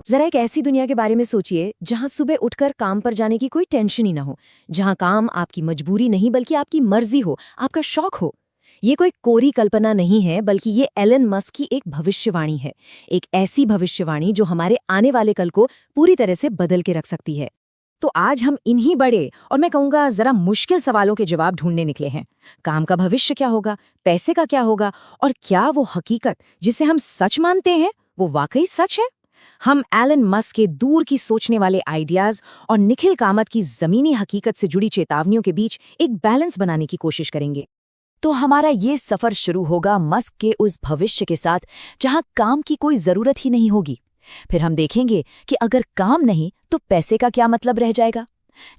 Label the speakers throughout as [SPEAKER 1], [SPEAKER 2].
[SPEAKER 1] जरा एक ऐसी दुनिया के बारे में सोचिए जहां सुबह उठकर काम पर जाने की कोई टेंशन ही ना हो, जहां काम आपकी मजबूरी नहीं बल्कि आपकी मर्जी हो, आपका शौक हो। ये कोई कोरी कल्पना नहीं है, बल्कि ये एलन मस्क की एक भविष्यवाणी है। एक ऐसी भविष्यवाणी जो हमारे आने वाले कल को पूरी तरह से बदल के रख सकती है। तो आज हम इन्हीं बड़े और मैं कहूँगा जरा मुश्किल सवालों के जवाब ढूंढने निकले हैं। काम का भविष्य क्या होगा, पैसे का क्या होगा, और क्या वो हकीकत जिसे हम सच मानते हैं वो वाकई सच है। हम एलन मस्क के दूर की सोचने वाले आइडियाज और निखिल कामत की जमीनी हकीकत से जुड़ी चेतावनियों के बीच एक बैलेंस बनाने की कोशिश करेंगे। तो हमारा ये सफर शुरू होगा मस्क के उस भविष्य के साथ जहां काम की कोई जरूरत ही नहीं होगी। फिर हम देखेंगे कि अगर काम नहीं तो पैसे का क्या मतलब रह जाएगा।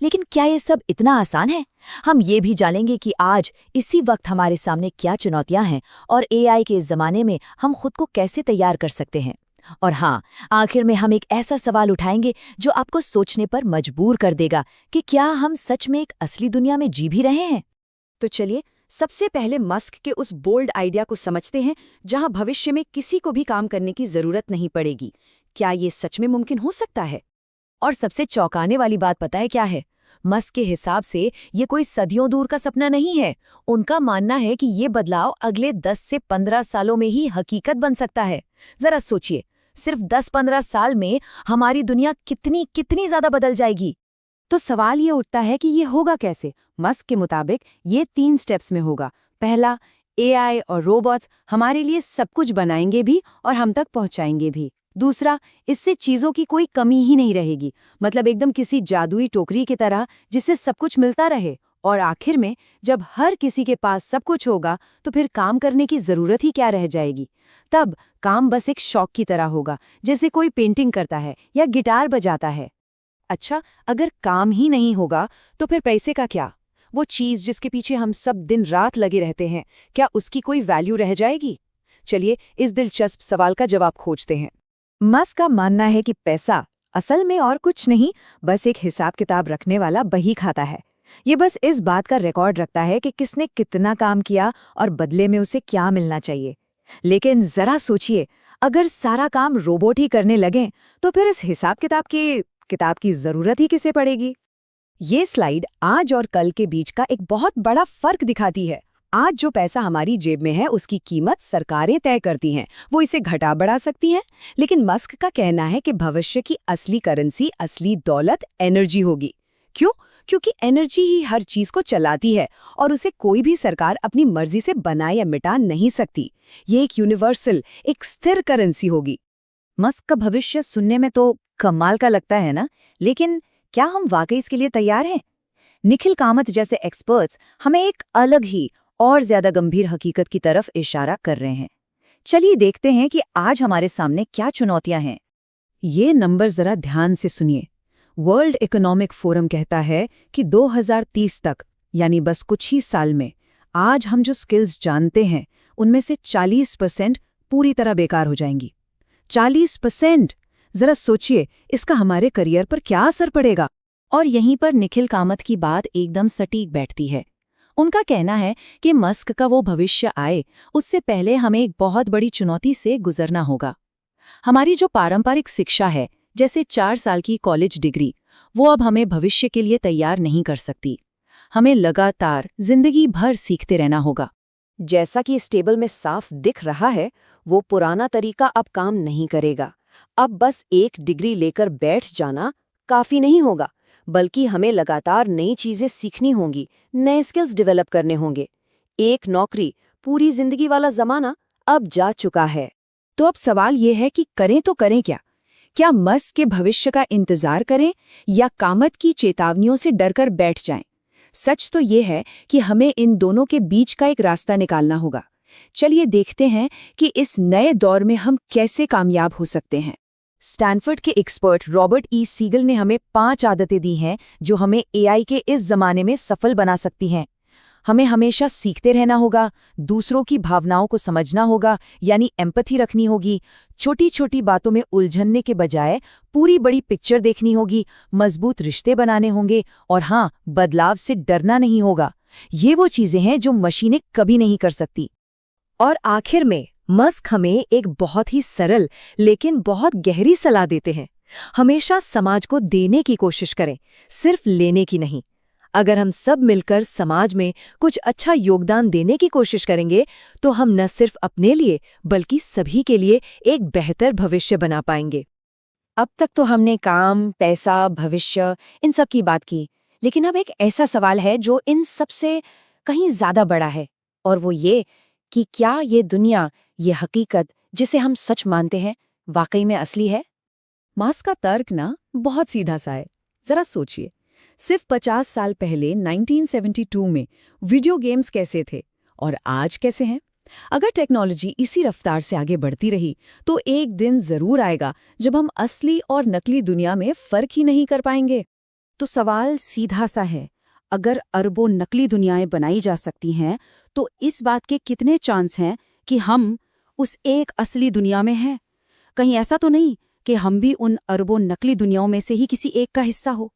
[SPEAKER 1] लेकिन क्या ये सब इतना आसान है? हम ये भी जानेंगे कि आज इसी वक्त हमारे सामने क्या चुनौतियां हैं और एआई के इस जमाने में हम खुद को कैसे तैयार कर सकते हैं। और हाँ, आखिर में हम एक ऐसा सवाल उठाएंगे जो आपको सोचने पर मजबूर कर देगा कि क्या हम सच में एक असली दुनिया में जी भी रहे हैं। तो चलिए सबसे पहले मस्क के उस बोल्ड आइडिया को समझते हैं, जहां भविष्य में किसी को भी काम करने की जरूरत नहीं पड़ेगी। क्या ये सच में मुमकिन हो सकता है? और सबसे चौंकाने वाली बात पता है क्या है? मस्क के हिसाब से ये कोई सदियों दूर का सपना नहीं है। उनका मानना है कि ये बदलाव अगले 10 से 15 सालों में ही हकीकत बन सकता है। जरा सोचिए, सिर्फ 10-15 साल में हमारी दुनिया कितनी कितनी ज्यादा बदल जाएगी। तो सवाल ये उठता है कि ये होगा कैसे? मस्क के मुताबिक ये 3 स्टेप्स में होगा। पहला, एआई और रोबोट्स हमारे लिए सब कुछ बनाएंगे भी और हम तक पहुंचाएंगे भी। दूसरा, इससे चीजों की कोई कमी ही नहीं रहेगी, मतलब एकदम किसी जादुई टोकरी की तरह जिससे सब कुछ मिलता रहे। और आखिर में जब हर किसी के पास सब कुछ होगा तो फिर काम करने की जरूरत ही क्या रह जाएगी। तब काम बस एक शौक की तरह होगा, जैसे कोई पेंटिंग करता है या गिटार बजाता है। अच्छा, अगर काम ही नहीं होगा तो फिर पैसे का क्या? वो चीज जिसके पीछे हम सब दिन रात लगे रहते हैं, क्या उसकी कोई वैल्यू रह जाएगी? चलिए इस दिलचस्प सवाल का जवाब खोजते हैं। मस्क का मानना है कि पैसा असल में और कुछ नहीं, बस एक हिसाब किताब रखने वाला बही खाता है। ये बस इस बात का रिकॉर्ड रखता है कि किसने कितना काम किया और बदले में उसे क्या मिलना चाहिए। लेकिन जरा सोचिए, अगर सारा काम रोबोट ही करने लगे तो फिर इस हिसाब किताब की जरूरत ही किसे पड़ेगी? ये स्लाइड आज और कल के बीच का एक बहुत बड़ा फर्क दिखाती है। आज जो पैसा हमारी जेब में है उसकी कीमत सरकारें तय करती हैं, वो इसे घटा बढ़ा सकती हैं। लेकिन मस्क का कहना है कि भविष्य की असली करेंसी, असली दौलत एनर्जी होगी। क्यों? क्योंकि एनर्जी ही हर चीज को चलाती है और उसे कोई भी सरकार अपनी मर्जी से बना या मिटा नहीं सकती। ये एक यूनिवर्सल, एक स्थिर करेंसी होगी। मस्क का भविष्य सुनने में तो कमाल का लगता है ना, लेकिन क्या हम वाकई इसके लिए तैयार हैं? निखिल कामत जैसे एक्सपर्ट्स हमें एक अलग ही और ज्यादा गंभीर हकीकत की तरफ इशारा कर रहे हैं। चलिए देखते हैं कि आज हमारे सामने क्या चुनौतियां हैं। ये नंबर जरा ध्यान से सुनिए। वर्ल्ड इकोनॉमिक फोरम कहता है कि 2030 तक, यानी बस कुछ ही साल में, आज हम जो स्किल्स जानते हैं उनमें से 40% पूरी तरह बेकार हो जाएंगी। 40%! जरा सोचिए इसका हमारे करियर पर क्या असर पड़ेगा। और यहीं पर निखिल कामत की बात एकदम सटीक बैठती है। उनका कहना है कि मस्क का वो भविष्य आए उससे पहले हमें एक बहुत बड़ी चुनौती से गुजरना होगा। हमारी जो पारंपरिक शिक्षा है, जैसे 4 साल की कॉलेज डिग्री, वो अब हमें भविष्य के लिए तैयार नहीं कर सकती। हमें लगातार जिंदगी भर सीखते रहना होगा। जैसा कि इस टेबल में साफ दिख रहा है, वो पुराना तरीका अब काम नहीं करेगा। अब बस एक डिग्री लेकर बैठ जाना काफी नहीं होगा, बल्कि हमें लगातार नई चीजें सीखनी होंगी, नए स्किल्स डेवलप करने होंगे। एक नौकरी पूरी जिंदगी वाला जमाना अब जा चुका है। तो अब सवाल ये है कि करें तो करें क्या? क्या मस्क के भविष्य का इंतजार करें या कामत की चेतावनियों से डरकर बैठ जाएं? सच तो ये है कि हमें इन दोनों के बीच का एक रास्ता निकालना होगा। चलिए देखते हैं कि इस नए दौर में हम कैसे कामयाब हो सकते हैं। स्टैनफोर्ड के एक्सपर्ट रॉबर्ट ई सीगल ने हमें 5 आदतें दी हैं जो हमें एआई के इस जमाने में सफल बना सकती हैं। हमें हमेशा सीखते रहना होगा, दूसरों की भावनाओं को समझना होगा, यानी एम्पैथी रखनी होगी, छोटी छोटी बातों में उलझनने के बजाय पूरी बड़ी पिक्चर देखनी होगी, मजबूत रिश्ते बनाने होंगे और हाँ, बदलाव से डरना नहीं होगा। ये वो चीजें हैं जो मशीनें कभी नहीं कर सकती। और आखिर में मस्क हमें एक बहुत ही सरल लेकिन बहुत गहरी सलाह देते हैं। हमेशा समाज को देने की कोशिश करें, सिर्फ लेने की नहीं। अगर हम सब मिलकर समाज में कुछ अच्छा योगदान देने की कोशिश करेंगे तो हम न सिर्फ अपने लिए बल्कि सभी के लिए एक बेहतर भविष्य बना पाएंगे। अब तक तो हमने काम, पैसा, भविष्य इन सब की बात की, लेकिन अब एक ऐसा सवाल है जो इन सब से कहीं ज्यादा बड़ा है, और वो ये कि क्या ये दुनिया, ये हकीकत जिसे हम सच मानते हैं, वाकई में असली है? मार्क्स का तर्क ना बहुत सीधा सा है। जरा सोचिए, सिर्फ 50 साल पहले 1972 में वीडियो गेम्स कैसे थे और आज कैसे हैं? अगर टेक्नोलॉजी इसी रफ्तार से आगे बढ़ती रही तो एक दिन जरूर आएगा जब हम असली और नकली दुनिया में फर्क ही नहीं कर पाएंगे। तो सवाल सीधा सा है, अगर अरबों नकली दुनियाएं बनाई जा सकती हैं तो इस बात के कितने चांस हैं कि हम उस एक असली दुनिया में हैं? कहीं ऐसा तो नहीं कि हम भी उन अरबों नकली दुनियाओं में से ही किसी एक का हिस्सा हो?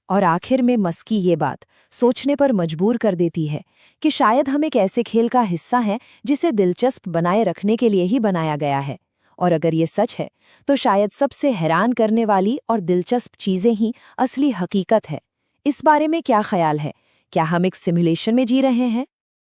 [SPEAKER 1] और आखिर में मस्की ये बात सोचने पर मजबूर कर देती है कि शायद हम एक ऐसे खेल का हिस्सा हैं जिसे दिलचस्प बनाए रखने के लिए ही बनाया गया है। और अगर ये सच है तो शायद सबसे हैरान करने वाली और दिलचस्प चीजें ही असली हकीकत है। इस बारे में क्या ख्याल है? क्या हम एक सिमुलेशन में जी रहे हैं